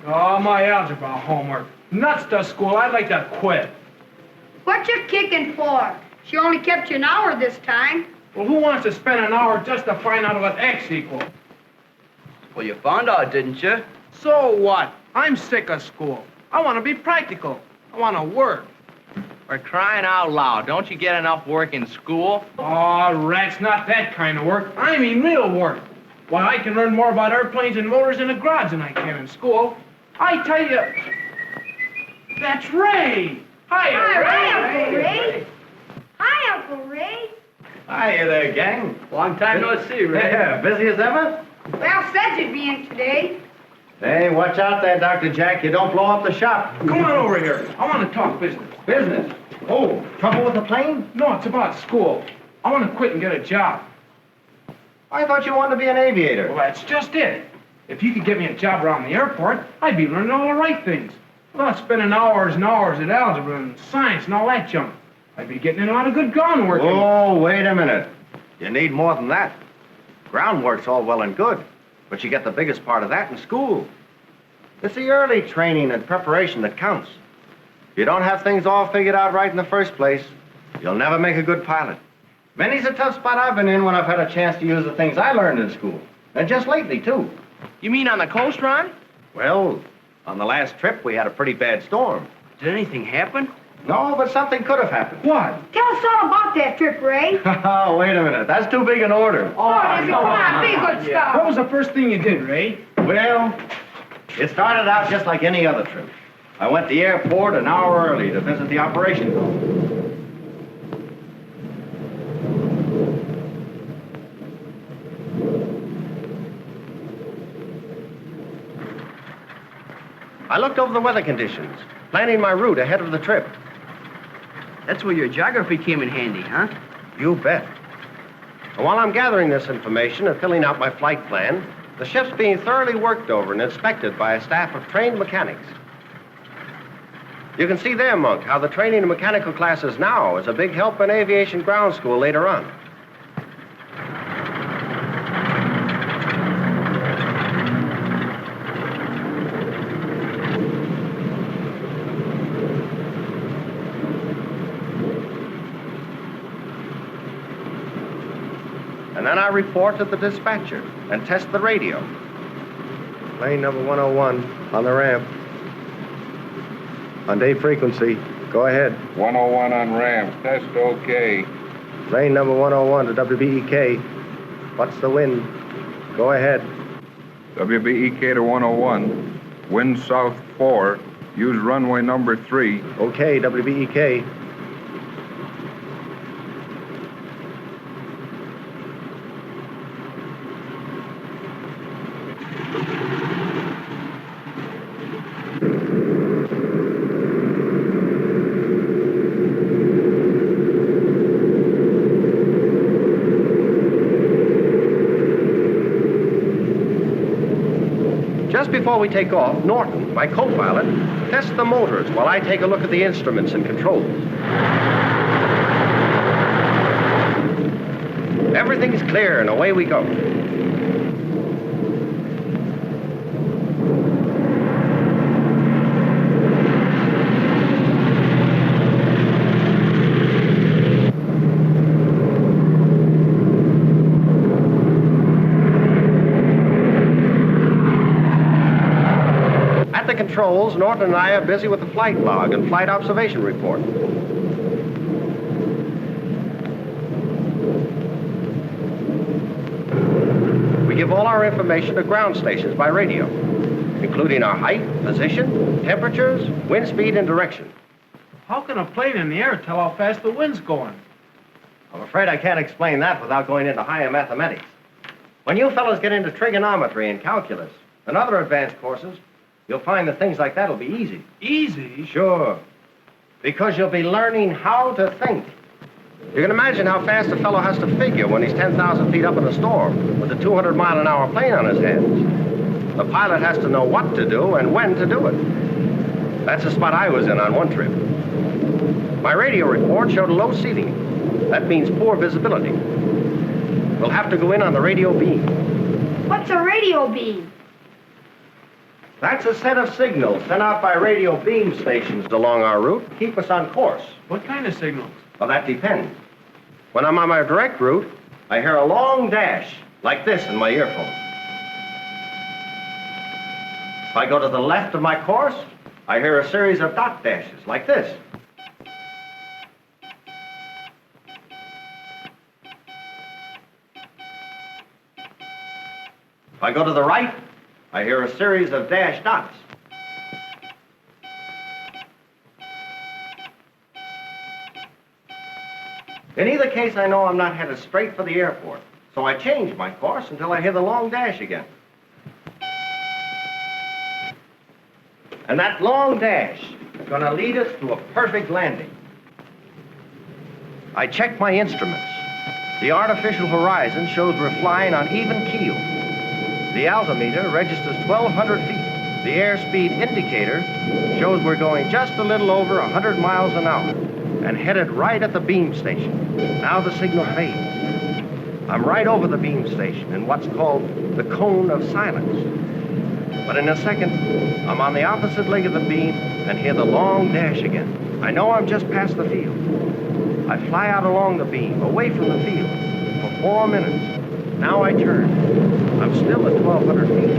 Oh, my algebra homework. Nuts to school. I'd like to quit. What you kicking for? She only kept you an hour this time. Well, who wants to spend an hour just to find out what X equals? Well, you found out, didn't you? So what? I'm sick of school. I want to be practical. I want to work. For crying out loud, don't you get enough work in school? Oh, rats, not that kind of work. I mean real work. Why, I can learn more about airplanes and motors in the garage than I can in school. I tell you... That's Ray! Hiya, Hi, Uncle Ray. Hi, Uncle Ray. Hiya there, gang. Long time no see, Ray. Yeah, busy as ever? Well, said you'd be in today. Hey, watch out there, Dr. Jack. You don't blow up the shop. Come on over here. I want to talk business. Business? Oh, trouble with the plane? No, it's about school. I want to quit and get a job. I thought you wanted to be an aviator. Well, that's just it. If you could get me a job around the airport, I'd be learning all the right things. Not spending hours and hours at algebra and science and all that junk. I'd be getting in a lot of good groundwork. Oh, wait a minute. You need more than that. Groundwork's all well and good, but you get the biggest part of that in school. It's the early training and preparation that counts. If you don't have things all figured out right in the first place, you'll never make a good pilot. Many's a tough spot I've been in when I've had a chance to use the things I learned in school. And just lately, too. You mean on the coast, Ron? Well, on the last trip, we had a pretty bad storm. Did anything happen? No, but something could have happened. What? Tell us all about that trip, Ray. Oh, wait a minute. That's too big an order. Oh, Izzy, come on, be good stuff. What was the first thing you did, Ray? Well, it started out just like any other trip. I went to the airport an hour early to visit the operation room. I looked over the weather conditions, planning my route ahead of the trip. That's where your geography came in handy, huh? You bet. And while I'm gathering this information and filling out my flight plan, the ship's being thoroughly worked over and inspected by a staff of trained mechanics. You can see there, Monk, how the training in mechanical classes now is a big help in aviation ground school later on. And then I report to the dispatcher and test the radio. Plane number 101 on the ramp. On day frequency, go ahead. 101 on ramp, test okay. Plane number 101 to WBEK. What's the wind? Go ahead. WBEK to 101, wind south 4, use runway number 3. Okay, WBEK. Just before we take off, Norton, my co-pilot, tests the motors while I take a look at the instruments and controls. Everything's clear, and away we go. At the controls, Norton and I are busy with the flight log and flight observation report. We give all our information to ground stations by radio, including our height, position, temperatures, wind speed, and direction. How can a plane in the air tell how fast the wind's going? I'm afraid I can't explain that without going into higher mathematics. When you fellows get into trigonometry and calculus and other advanced courses, you'll find that things like that will be easy. Easy? Sure. Because you'll be learning how to think. You can imagine how fast a fellow has to figure when he's 10,000 feet up in a storm with a 200-mile-an-hour plane on his hands. The pilot has to know what to do and when to do it. That's the spot I was in on one trip. My radio report showed a low ceiling. That means poor visibility. We'll have to go in on the radio beam. What's a radio beam? That's a set of signals sent out by radio beam stations along our route to keep us on course. What kind of signals? Well, that depends. When I'm on my direct route, I hear a long dash, like this in my earphone. If I go to the left of my course, I hear a series of dot dashes, like this. If I go to the right, I hear a series of dash dots. In either case, I know I'm not headed straight for the airport, so I change my course until I hear the long dash again. And that long dash is going to lead us to a perfect landing. I check my instruments. The artificial horizon shows we're flying on even keel. The altimeter registers 1,200 feet. The airspeed indicator shows we're going just a little over 100 miles an hour and headed right at the beam station. Now the signal fades. I'm right over the beam station in what's called the cone of silence. But in a second, I'm on the opposite leg of the beam and hear the long dash again. I know I'm just past the field. I fly out along the beam, away from the field, for 4 minutes. Now I turn. I'm still at 1,200 feet.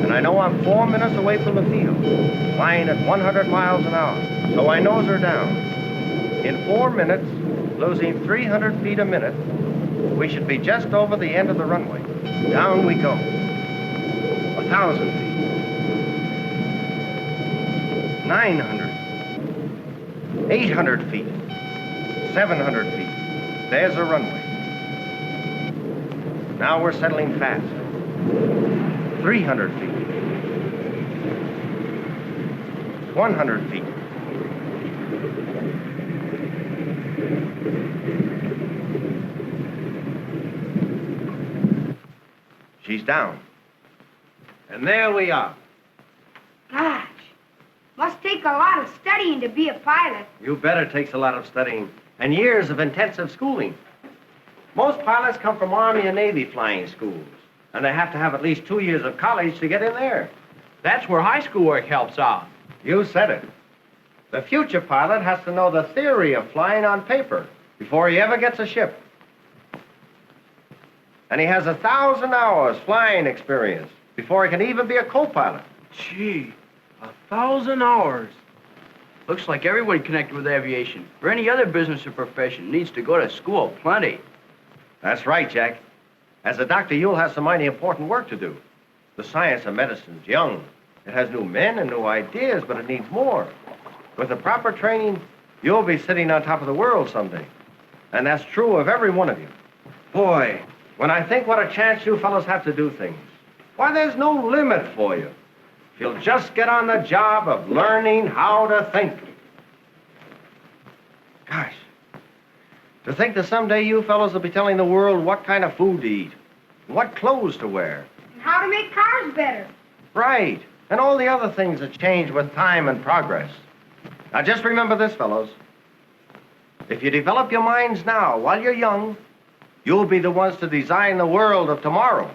And I know I'm 4 minutes away from the field, flying at 100 miles an hour. So I nose her down. In 4 minutes, losing 300 feet a minute, we should be just over the end of the runway. Down we go. 1,000 feet. 900. 800 feet. 700 feet. There's the runway. Now we're settling fast. 300 feet. 100 feet. She's down. And there we are. Gosh, must take a lot of studying to be a pilot. You bet it takes a lot of studying and years of intensive schooling. Most pilots come from Army and Navy flying schools, and they have to have at least 2 years of college to get in there. That's where high school work helps out. You said it. The future pilot has to know the theory of flying on paper before he ever gets a ship. And he has 1,000 hours flying experience before he can even be a co-pilot. Gee, 1,000 hours. Looks like everyone connected with aviation, or any other business or profession, needs to go to school plenty. That's right, Jack. As a doctor, you'll have some mighty important work to do. The science of medicine's young. It has new men and new ideas, but it needs more. With the proper training, you'll be sitting on top of the world someday. And that's true of every one of you. Boy, when I think what a chance you fellows have to do things, why, there's no limit for you. If you'll just get on the job of learning how to think. Gosh, to think that someday you fellows will be telling the world what kind of food to eat, what clothes to wear. And how to make cars better. Right, and all the other things that change with time and progress. Now just remember this, fellows. If you develop your minds now while you're young, you'll be the ones to design the world of tomorrow.